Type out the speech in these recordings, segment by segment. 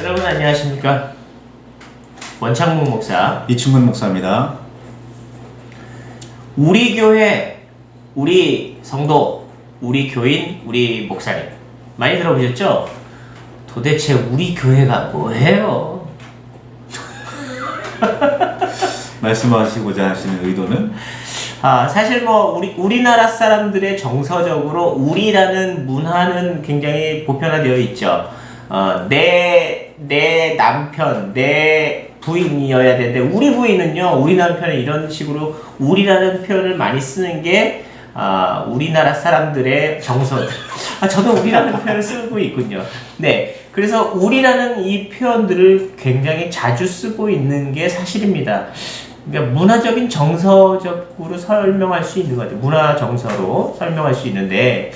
여러분 안녕하십니까? 원창묵 목사 이충근 목사입니다. 우리 교회, 우리 성도, 우리 교인, 우리 목사님 많이 들어보셨죠? 도대체 우리 교회가 뭐예요? 말씀하시고자 하시는 의도는? 사실 우리나라 사람들의 정서적으로 우리라는 문화는 굉장히 보편화되어 있죠. 내 남편, 내 부인이어야 되는데 우리 부인은요, 우리 남편은 이런 식으로 우리라는 표현을 많이 쓰는 게 우리나라 사람들의 정서. 저도 우리라는 표현을 쓰고 있군요. 네, 그래서 우리라는 이 표현들을 굉장히 자주 쓰고 있는 게 사실입니다. 그러니까 문화적인 정서적으로 설명할 수 있는 것 같아요. 문화 정서로 설명할 수 있는데,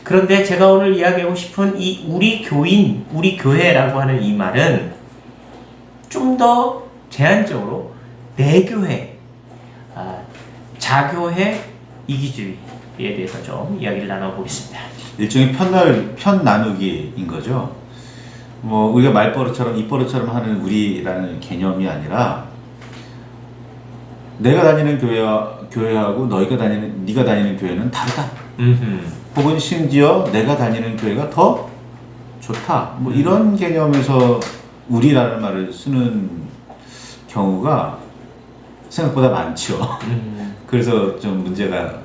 그런데 제가 오늘 이야기하고 싶은 이 우리 교인, 우리 교회라고 하는 이 말은 좀 더 제한적으로 내 교회, 자교회, 이기주의에 대해서 좀 이야기를 나눠보겠습니다. 일종의 편 나누기인 거죠. 우리가 말버릇처럼 입버릇처럼 하는 우리라는 개념이 아니라 내가 다니는 교회하고 네가 다니는 교회는 다르다. 혹은 심지어 내가 다니는 교회가 더 좋다. 이런 개념에서 우리라는 말을 쓰는 경우가 생각보다 많죠. 그래서 좀 문제가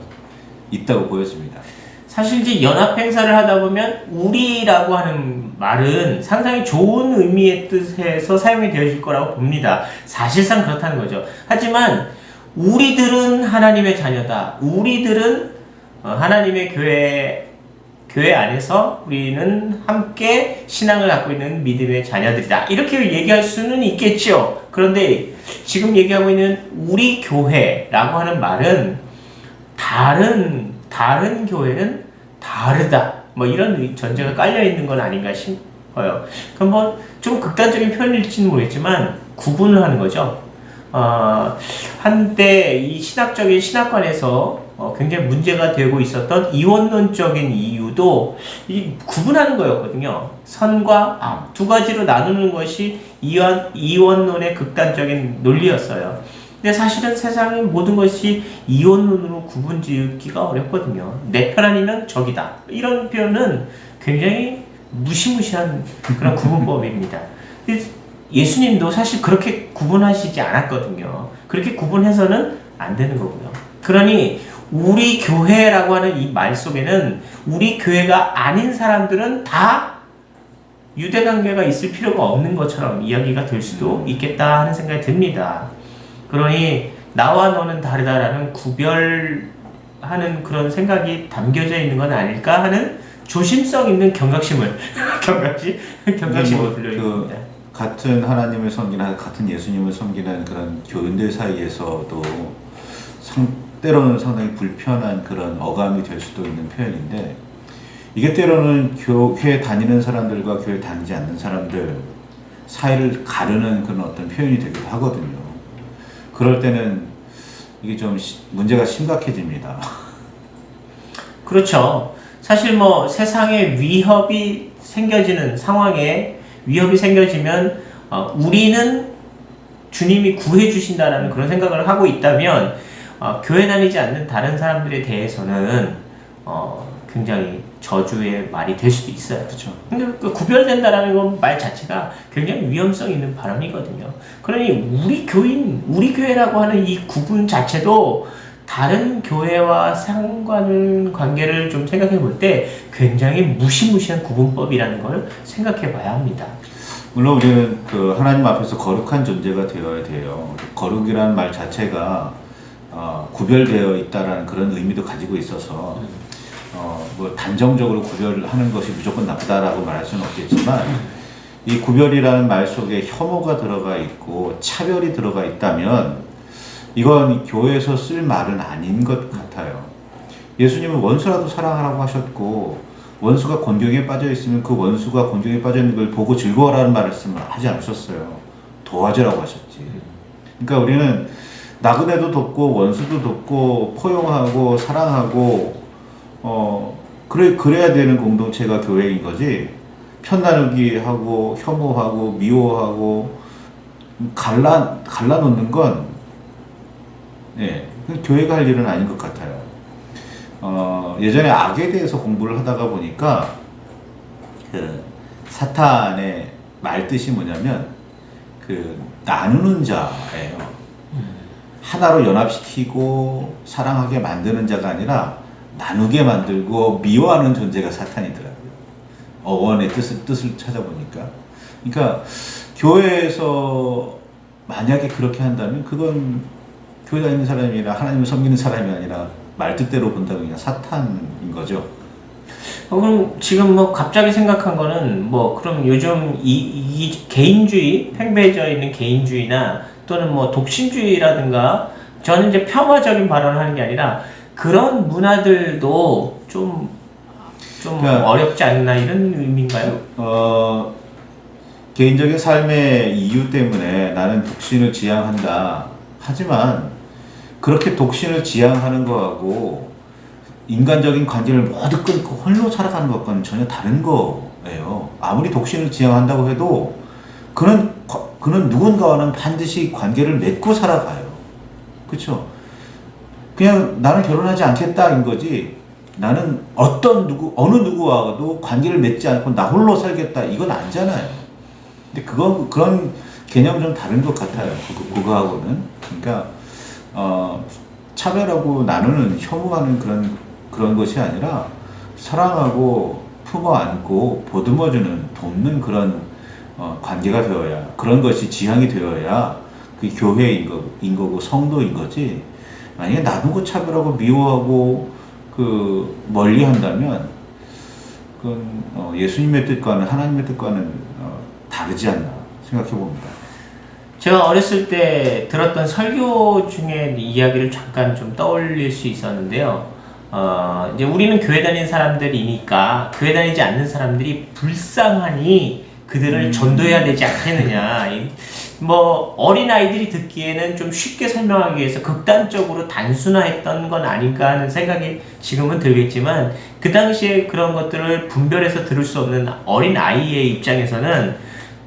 있다고 보여집니다. 사실 이제 연합 행사를 하다 보면 우리라고 하는 말은 상당히 좋은 의미의 뜻에서 사용이 되어질 거라고 봅니다. 사실상 그렇다는 거죠. 하지만 우리들은 하나님의 자녀다. 우리들은 하나님의 교회 안에서 우리는 함께 신앙을 갖고 있는 믿음의 자녀들이다. 이렇게 얘기할 수는 있겠죠. 그런데 지금 얘기하고 있는 우리 교회라고 하는 말은 다른 교회는 다르다. 이런 전제가 깔려 있는 건 아닌가 싶어요. 그럼 좀 극단적인 표현일지는 모르겠지만 구분을 하는 거죠. 한때 이 신학적인 신학관에서 굉장히 문제가 되고 있었던 이원론적인 이유도 이 구분하는 거였거든요. 선과 암 두 가지로 나누는 것이 이원론의 극단적인 논리였어요. 근데 사실은 세상의 모든 것이 이원론으로 구분 지기가 어렵거든요. 내 편 아니면 적이다. 이런 표현은 굉장히 무시무시한 그런 구분법입니다. 예수님도 사실 그렇게 구분하시지 않았거든요. 그렇게 구분해서는 안 되는 거고요. 그러니 우리 교회라고 하는 이 말 속에는 우리 교회가 아닌 사람들은 다 유대관계가 있을 필요가 없는 것처럼 이야기가 될 수도 있겠다 하는 생각이 듭니다. 그러니 나와 너는 다르다라는 구별하는 그런 생각이 담겨져 있는 건 아닐까 하는 조심성 있는 경각심을 들려입니다. 같은 하나님을 섬기는, 같은 예수님을 섬기는 그런 교인들 사이에서도 때로는 상당히 불편한 그런 어감이 될 수도 있는 표현인데, 이게 때로는 교회 다니는 사람들과 교회 다니지 않는 사람들 사이를 가르는 그런 어떤 표현이 되기도 하거든요. 그럴 때는 이게 좀 문제가 심각해집니다. 그렇죠. 사실 세상에 위협이 생겨지는 상황에 위협이 생겨지면 우리는 주님이 구해 주신다라는 그런 생각을 하고 있다면 교회 다니지 않는 다른 사람들에 대해서는 굉장히 저주의 말이 될 수도 있어요. 그렇죠. 근데 구별된다라는 건 말 자체가 굉장히 위험성 있는 발언이거든요. 그러니 우리 교회라고 하는 이 구분 자체도 다른 교회와 관계를 좀 생각해 볼 때 굉장히 무시무시한 구분법이라는 걸 생각해 봐야 합니다. 물론 우리는 하나님 앞에서 거룩한 존재가 되어야 돼요. 거룩이라는 말 자체가 구별되어 있다라는 그런 의미도 가지고 있어서 단정적으로 구별하는 것이 무조건 나쁘다라고 말할 수는 없겠지만, 이 구별이라는 말 속에 혐오가 들어가 있고 차별이 들어가 있다면 이건 교회에서 쓸 말은 아닌 것 같아요. 예수님은 원수라도 사랑하라고 하셨고, 원수가 곤경에 빠져 있으면 그 원수가 곤경에 빠져 있는 걸 보고 즐거워라는 말씀을 하지 않으셨어요. 도와주라고 하셨지. 그러니까 우리는 나그네도 돕고 원수도 돕고 포용하고 사랑하고 그래야 되는 공동체가 교회인 거지, 편나누기하고 혐오하고 미워하고 갈라놓는 건 예, 교회가 할 일은 아닌 것 같아요. 예전에 악에 대해서 공부를 하다가 보니까 그 사탄의 말뜻이 뭐냐면 그 나누는 자예요. 하나로 연합시키고 사랑하게 만드는 자가 아니라 나누게 만들고 미워하는 존재가 사탄이더라고요. 어원의 뜻을 찾아보니까. 그러니까 교회에서 만약에 그렇게 한다면 그건 교회 다니는 사람이 아니라 하나님을 섬기는 사람이 아니라 말 뜻대로 본다면 그냥 사탄인 거죠. 그럼 지금 뭐 갑자기 생각한 거는 뭐 그럼 요즘 이 개인주의, 팽배해져 있는 개인주의나 또는 뭐 독신주의라든가 저는 이제 평화적인 발언을 하는 게 아니라 그런 문화들도 좀 그러니까, 어렵지 않나 이런 의미인가요? 개인적인 삶의 이유 때문에 나는 독신을 지향한다. 하지만 그렇게 독신을 지향하는 거하고 인간적인 관계를 모두 끊고 홀로 살아가는 것과는 전혀 다른 거예요. 아무리 독신을 지향한다고 해도 그는 누군가와는 반드시 관계를 맺고 살아가요. 그렇죠? 그냥 나는 결혼하지 않겠다인 거지. 나는 어느 누구와도 관계를 맺지 않고 나 홀로 살겠다 이건 아니잖아요. 근데 그런 개념은 좀 다른 것 같아요. 그거하고는. 그러니까 차별하고 나누는 혐오하는 그런 것이 아니라 사랑하고 품어 안고 보듬어주는 돕는 그런 관계가 되어야 그런 것이 지향이 되어야 그 교회인 거고 성도인 거지. 만약에 나누고 차별하고 미워하고 멀리 한다면 그건 예수님의 뜻과는 하나님의 뜻과는 다르지 않나 생각해 봅니다. 제가 어렸을 때 들었던 설교 중에 이야기를 잠깐 좀 떠올릴 수 있었는데요. 이제 우리는 교회 다니는 사람들이니까 교회 다니지 않는 사람들이 불쌍하니 그들을 전도해야 되지 않겠느냐. 뭐 어린 아이들이 듣기에는 좀 쉽게 설명하기 위해서 극단적으로 단순화했던 건 아닐까 하는 생각이 지금은 들겠지만 그 당시에 그런 것들을 분별해서 들을 수 없는 어린 아이의 입장에서는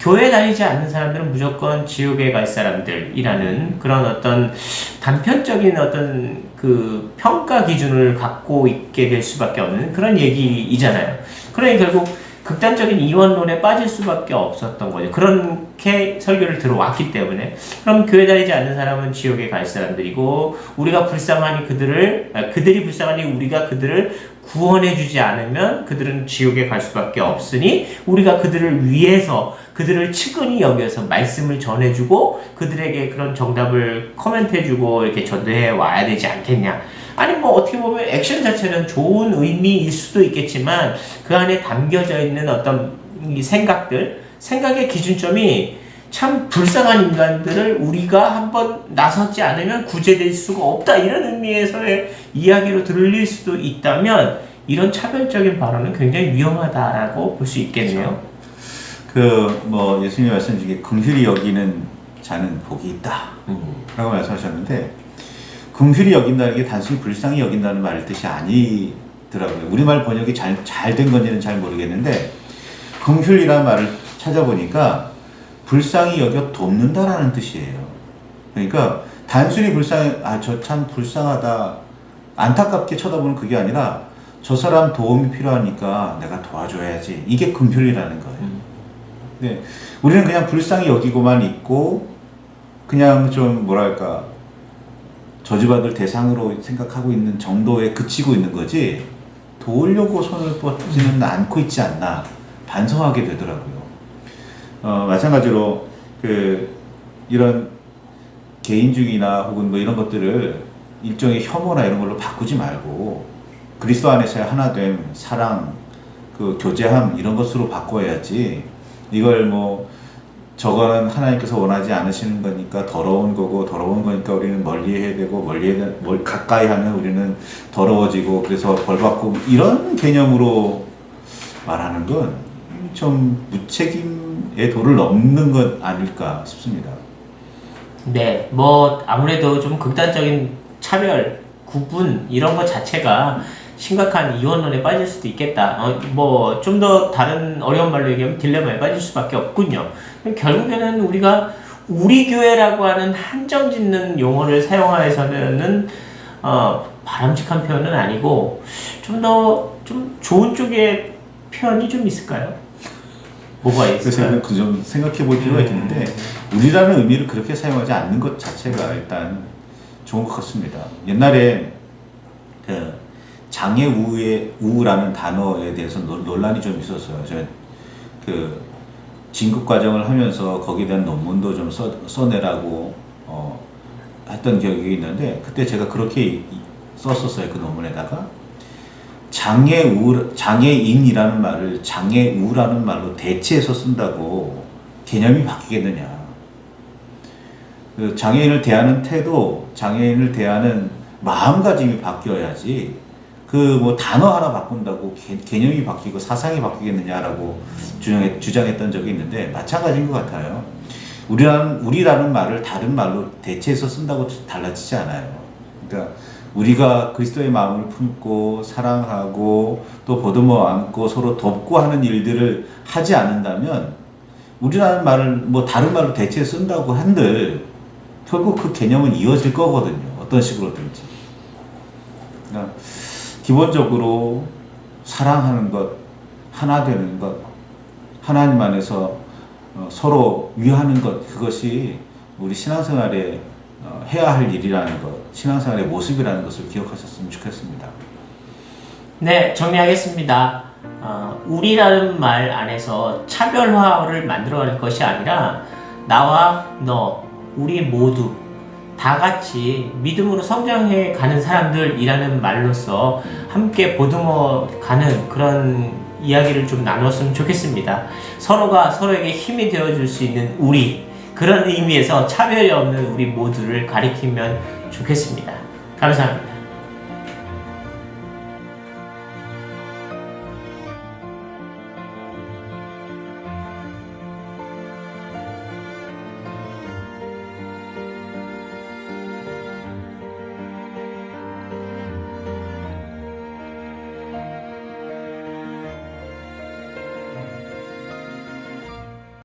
교회 다니지 않는 사람들은 무조건 지옥에 갈 사람들이라는 그런 어떤 단편적인 어떤 그 평가 기준을 갖고 있게 될 수밖에 없는 그런 얘기이잖아요. 그러니 결국 극단적인 이원론에 빠질 수밖에 없었던 거죠. 그렇게 설교를 들어왔기 때문에. 그럼 교회 다니지 않는 사람은 지옥에 갈 사람들이고 우리가 불쌍하니 그들이 불쌍하니 우리가 그들을 구원해주지 않으면 그들은 지옥에 갈 수밖에 없으니 우리가 그들을 위해서 그들을 측은히 여겨서 말씀을 전해주고 그들에게 그런 정답을 코멘트해주고 이렇게 전도해 와야 되지 않겠냐. 아니 뭐 어떻게 보면 액션 자체는 좋은 의미일 수도 있겠지만 그 안에 담겨져 있는 어떤 이 생각의 기준점이 참 불쌍한 인간들을 우리가 한번 나서지 않으면 구제될 수가 없다 이런 의미에서의 이야기로 들릴 수도 있다면 이런 차별적인 발언은 굉장히 위험하다라고 볼 수 있겠네요. 뭐 예수님의 말씀 중에 긍휼히 여기는 자는 복이 있다 라고 말씀하셨는데 긍휼히 여긴다는 게 단순히 불쌍히 여긴다는 말 뜻이 아니더라고요. 우리말 번역이 잘 된 건지는 잘 모르겠는데 긍휼이라는 말을 찾아보니까 불쌍히 여겨 돕는다라는 뜻이에요. 그러니까 단순히 저 참 불쌍하다 안타깝게 쳐다보는 그게 아니라 저 사람 도움이 필요하니까 내가 도와줘야지 이게 긍휼이라는 거예요. 네, 우리는 그냥 불쌍히 여기고만 있고 그냥 좀 뭐랄까 저주받을 대상으로 생각하고 있는 정도에 그치고 있는 거지 도우려고 손을 뻗지는 않고 있지 않나 반성하게 되더라고요. 마찬가지로 이런 개인주의나 혹은 뭐 이런 것들을 일종의 혐오나 이런 걸로 바꾸지 말고 그리스도 안에서의 하나됨, 사랑, 교제함 이런 것으로 바꿔야지 이걸 뭐 저거는 하나님께서 원하지 않으시는 거니까 더러운 거니까 우리는 멀리해야 되고 가까이 하면 우리는 더러워지고 그래서 벌받고 이런 개념으로 말하는 건 좀 무책임의 도를 넘는 것 아닐까 싶습니다. 네, 뭐 아무래도 좀 극단적인 차별, 구분 이런 것 자체가 심각한 이원론에 빠질 수도 있겠다. 뭐 좀 더 다른 어려운 말로 얘기하면 딜레마에 빠질 수밖에 없군요. 결국에는 우리가 우리 교회라고 하는 한정 짓는 용어를 사용하여서는 바람직한 표현은 아니고 좀 더 좀 좋은 쪽의 표현이 좀 있을까요? 뭐가 있을까요? 그래서 좀 생각해 볼 필요가 있는데 우리라는 의미를 그렇게 사용하지 않는 것 자체가 일단 좋은 것 같습니다. 옛날에 그 장애우라는 단어에 대해서 논란이 좀 있었어요. 제가 그 진급 과정을 하면서 거기에 대한 논문도 좀 써내라고 했던 기억이 있는데 그때 제가 그렇게 썼었어요. 그 논문에다가 장애인이라는 말을 장애우라는 말로 대체해서 쓴다고 개념이 바뀌겠느냐. 그 장애인을 대하는 태도, 장애인을 대하는 마음가짐이 바뀌어야지 그 뭐 단어 하나 바꾼다고 개념이 바뀌고 사상이 바뀌겠느냐라고 주장했던 적이 있는데 마찬가지인 것 같아요. 우리라는 말을 다른 말로 대체해서 쓴다고 달라지지 않아요. 그러니까 우리가 그리스도의 마음을 품고 사랑하고 또 보듬어 안고 서로 돕고 하는 일들을 하지 않는다면 우리라는 말을 뭐 다른 말로 대체해 쓴다고 한들 결국 그 개념은 이어질 거거든요. 어떤 식으로든지. 그러니까 기본적으로 사랑하는 것, 하나 되는 것, 하나님 안에서 서로 위하는 것, 그것이 우리 신앙생활에 해야 할 일이라는 것, 신앙생활의 모습이라는 것을 기억하셨으면 좋겠습니다. 네, 정리하겠습니다. 우리라는 말 안에서 차별화를 만들어갈 것이 아니라 나와 너, 우리 모두 다 같이 믿음으로 성장해 가는 사람들이라는 말로서 함께 보듬어 가는 그런 이야기를 좀 나눴으면 좋겠습니다. 서로가 서로에게 힘이 되어줄 수 있는 우리, 그런 의미에서 차별이 없는 우리 모두를 가리키면 좋겠습니다. 감사합니다.